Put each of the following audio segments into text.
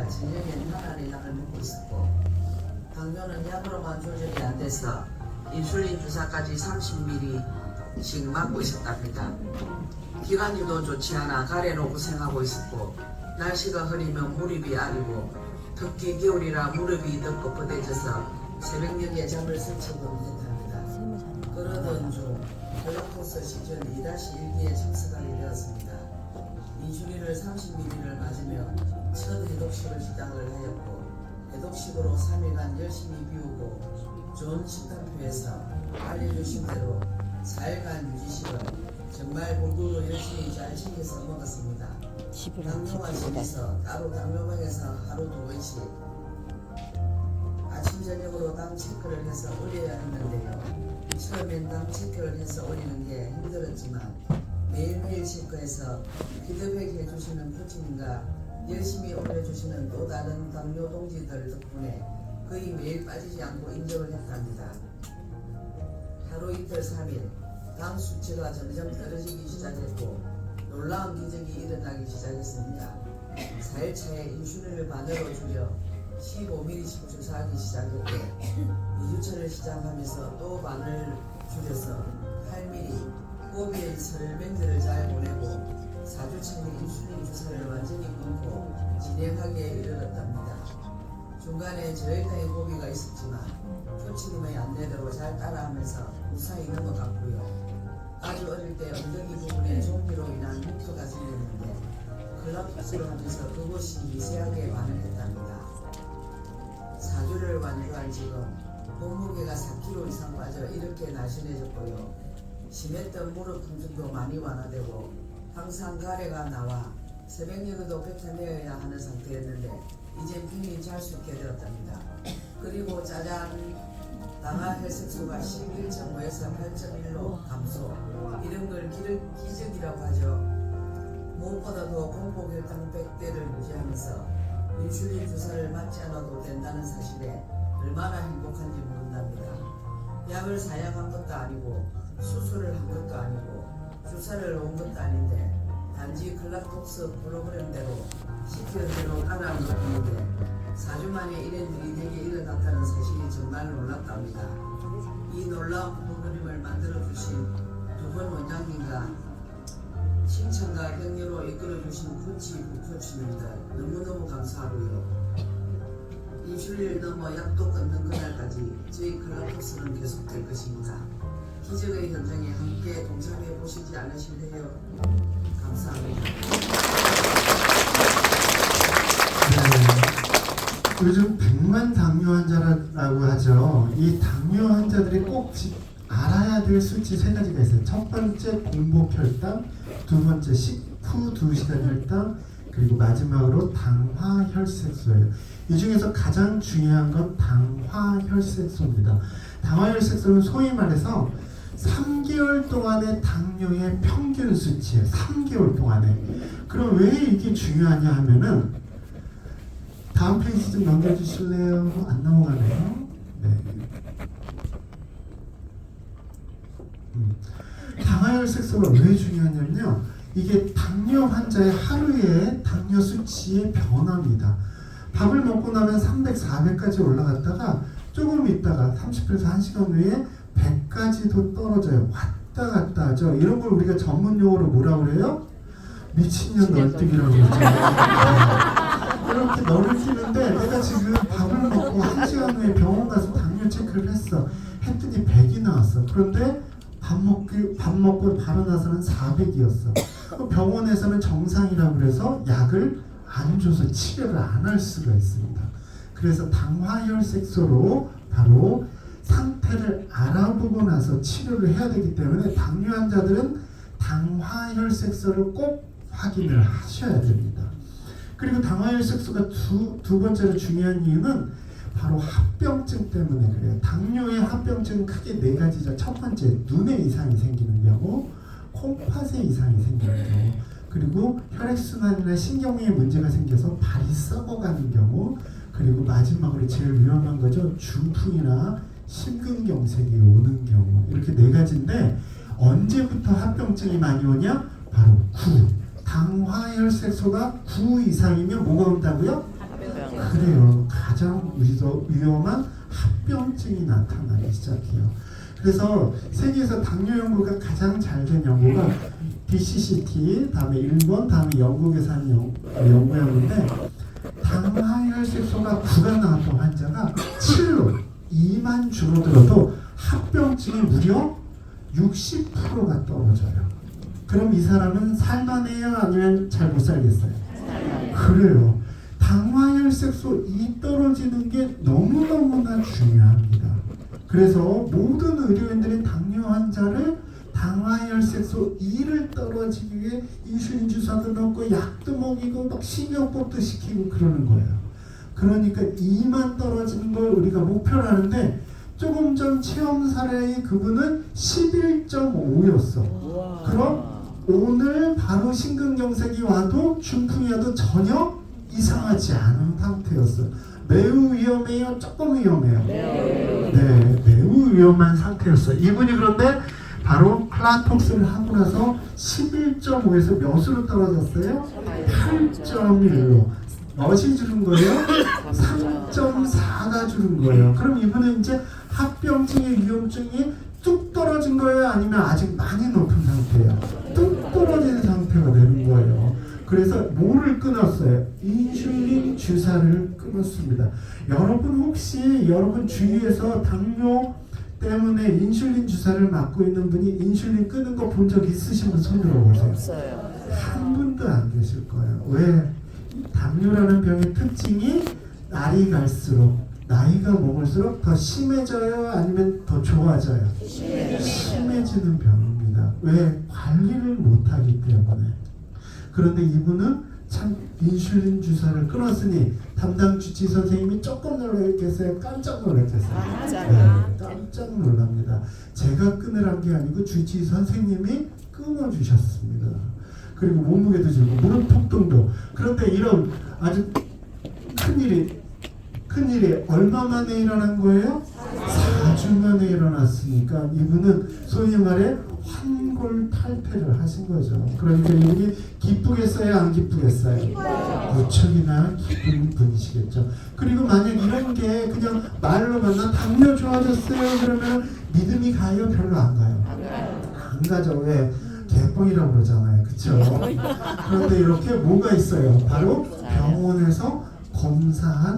아버지가 진정에 탄환의 약을 먹고 있었고 당뇨는 약으로만 조절이 안 돼서 인슐린 주사까지 30ml씩 맞고 있었답니다. 기관지도 좋지 않아 가래로 고생하고 있었고 날씨가 흐리면 무릎이 아리고 특히 겨울이라 무릎이 더 뻣뻣해져서 새벽녘에 잠을 설치곤 했답니다. 그러던 중 콜라토스 시즌 2-1기에 참석하게 되었습니다. 인슐린을 30ml를 맞으며 첫 해독식을 시작을 하였고 해독식으로 3일간 열심히 비우고 좋은 식단표에서 알려주신 대로 4일간 유지식을 정말 골고루 열심히 잘 챙겨서 먹었습니다. 당뇨가 심해서 따로 당뇨방에서 하루 2번씩 아침 저녁으로 당 체크를 해서 올려야 했는데요. 처음엔 당 체크를 해서 올리는 게 힘들었지만 매일매일 체크해서 피드백 해주시는 코치님과 열심히 올려주시는 또 다른 당뇨 동지들 덕분에 거의 매일 빠지지 않고 인정을 했답니다. 하루 이틀 3일 당 수치가 점점 떨어지기 시작했고 놀라운 기적이 일어나기 시작했습니다. 4일 차에 인슐린을 반으로 줄여 15ml씩 주사하기 시작했고 2주차를 시작하면서 또 반을 줄여서 8ml 고비의 설명들을 잘 보내고 4주차에 인슐린 주사를 완전히 끊고 진행하기에 이르렀답니다. 중간에 저혈당의 고비가 있었지만 코치님의 안내대로 잘 따라하면서 무사히 넘어갔고요. 아주 어릴 때 엉덩이 부분에 종기로 인한 흉터가 생겼는데 클라프스를 하면서 그것이 미세하게 반응했답니다. 4주를 완주한 지금 몸무게가 4kg 이상 빠져 이렇게 날씬해졌고요. 심했던 무릎 통증도 많이 완화되고 항상 가래가 나와 새벽녘에도 뱉어내어야 하는 상태였는데 이제 편히 잘 수 있게 되었답니다. 그리고 짜잔! 당화 혈색소가 11.5에서 8.1로 감소. 이런 걸 기적이라고 하죠. 무엇보다도 공복 혈당 100대를 유지하면서 인슐린 주사를 맞지 않아도 된다는 사실에 얼마나 행복한지 모른답니다. 약을 사용한 것도 아니고 수술을 한 것도 아니고 주사를 놓은 것도 아닌데 단지 클라톡스 프로그램대로 시키는 대로 따라한 것뿐인데 4주 만에 이런 일이 내게 일어났다는 사실이 정말 놀랍답니다. 이 놀라운 프로그램을 만들어주신 두 분 원장님과 칭찬과 격려로 이끌어주신 코치, 부코치님들 너무너무 감사하고요. 인슐린을 넘어 약도 끊는 그날까지 저희 클라톡스는 계속될 것입니다. 기적의 현장에 함께 동참해 보시지 않으실래요? 감사합니다. 네, 요즘 100만 당뇨 환자라고 하죠. 이 당뇨 환자들이 꼭 알아야 될 수치 3가지가 있어요. 첫 번째 공복 혈당, 두 번째 식후 2시간 혈당, 그리고 마지막으로 당화 혈색소예요. 이 중에서 가장 중요한 건 당화 혈색소입니다. 당화 혈색소는 소위 말해서 3개월 동안의 당뇨의 평균 수치예요. 3개월 동안에. 그럼 왜 이게 중요하냐 하면은 다음 페이지 좀 넘겨주실래요? 안 넘어가네요. 네. 당화혈색소가 왜 중요하냐면요. 이게 당뇨 환자의 하루의 당뇨 수치의 변화입니다. 밥을 먹고 나면 300, 400까지 올라갔다가 조금 있다가 30분에서 1시간 후에 100까지도 떨어져요. 왔다 갔다 하죠. 이런 걸 우리가 전문 용어로 뭐라고 그래요? 미친년 널뛰기라고 그러죠. 이렇게 널뛰는데 내가 지금 밥을 먹고 1시간 후에 병원 가서 당뇨 체크를 했어. 했더니 100이 나왔어. 그런데 밥 먹고 바로 나서는 400이었어. 병원에서는 정상이라고 그래서 약을 안 줘서 치료를 안 할 수가 있습니다. 그래서 당화혈색소로 바로 상태를 알아보고 나서 치료를 해야 되기 때문에 당뇨 환자들은 당화혈색소를 꼭 확인을 하셔야 됩니다. 그리고 당화혈색소가 두 번째로 중요한 이유는 바로 합병증 때문에 그래요. 당뇨의 합병증은 크게 4가지죠. 첫 번째, 눈에 이상이 생기는 경우, 콩팥에 이상이 생기는 경우, 그리고 혈액순환이나 신경에 문제가 생겨서 발이 썩어가는 경우, 그리고 마지막으로 제일 위험한 거죠. 중풍이나 심근경색이 오는 경우. 이렇게 4가지인데 언제부터 합병증이 많이 오냐? 바로 9. 당화혈색소가 9 이상이면 뭐가 온다고요? 그래요. 가장 위험한 합병증이 나타나기 시작해요. 그래서 세계에서 당뇨 연구가 가장 잘 된 연구가 BCCT, 다음에 일본, 다음에 영국에서 한 연구였는데 당화혈색소가 9가 나왔던 환자가 7로 2만 줄어들어도 합병증이 무려 60%가 떨어져요. 그럼 이 사람은 살만해요? 아니면 잘 못 살겠어요? 그래요. 당화혈색소 2 떨어지는 게 너무너무나 중요합니다. 그래서 모든 의료인들이 당뇨 환자를 당화혈색소 2를 떨어지기 위해 인슐린 주사도 넣고 약도 먹이고 막 식이요법도 시키고 그러는 거예요. 그러니까 2만 떨어지는 걸 우리가 목표로 하는데 조금 전 체험 사례의 그분은 11.5였어. 그럼 오늘 바로 심근경색이 와도 중풍이 와도 전혀 이상하지 않은 상태였어. 매우 위험해요? 조금 위험해요? 네, 매우 위험한 상태였어요. 이분이 그런데 바로 클라톡스를 하고 나서 11.5에서 몇으로 떨어졌어요? 8.1로. 몇이 줄은 거예요? 3.4가 줄은 거예요. 그럼 이분은 이제 합병증의 위험증이 뚝 떨어진 거예요? 아니면 아직 많이 높은 상태예요? 뚝 떨어진 상태가 되는 거예요. 그래서 뭐를 끊었어요? 인슐린 주사를 끊었습니다. 여러분 혹시 여러분 주위에서 당뇨 때문에 인슐린 주사를 맞고 있는 분이 인슐린 끄는 거 본 적 있으신 손 들어보세요. 없어요. 한 분도 안 계실 거예요. 왜? 당뇨라는 병의 특징이 날이 갈수록 나이가 먹을수록 더 심해져요? 아니면 더 좋아져요? 심해지는 병입니다. 왜? 관리를 못하기 때문에. 그런데 이분은 참 인슐린 주사를 끊었으니 담당 주治医 선생님이 조금 놀랐겠어요? 깜짝 놀랐겠어요? 네, 깜짝 놀랍니다. 제가 끊으란 게 아니고 주治医 선생님이 끊어주셨습니다. 그리고 몸무게도 줄고 무릎 통증도. 그런데 이런 아주 큰일이 얼마 만에 일어난 거예요? 4주 만에 일어났으니까 이분은 소위 말해 환골탈태를 하신 거죠. 그러니까 이분이 기쁘겠어요? 안 기쁘겠어요? 무척이나 기쁜 분이시겠죠. 그리고 만약 이런 게 그냥 말로만 나 당뇨 좋아졌어요 그러면 믿음이 가요? 별로 안 가요? 안 가죠. 왜? 개뻥이라고 그러잖아요. 그쵸? 그런데 이렇게 뭐가 있어요? 바로 병원에서 검사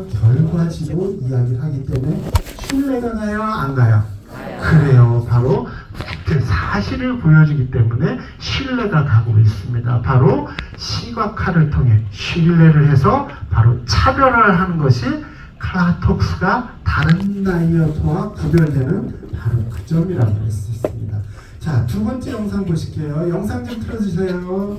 결과지로 이야기를 하기 때문에 신뢰가 가요? 안 가요? 그래요. 바로 사실을 보여주기 때문에 신뢰가 가고 있습니다. 바로 시각화를 통해 신뢰를 해서 바로 차별화를 하는 것이 클라톡스가 다른 다이어트와 구별되는 바로 그 점이라고 할 수 있습니다. 자, 두 번째 영상 보실게요. 영상 좀 틀어주세요.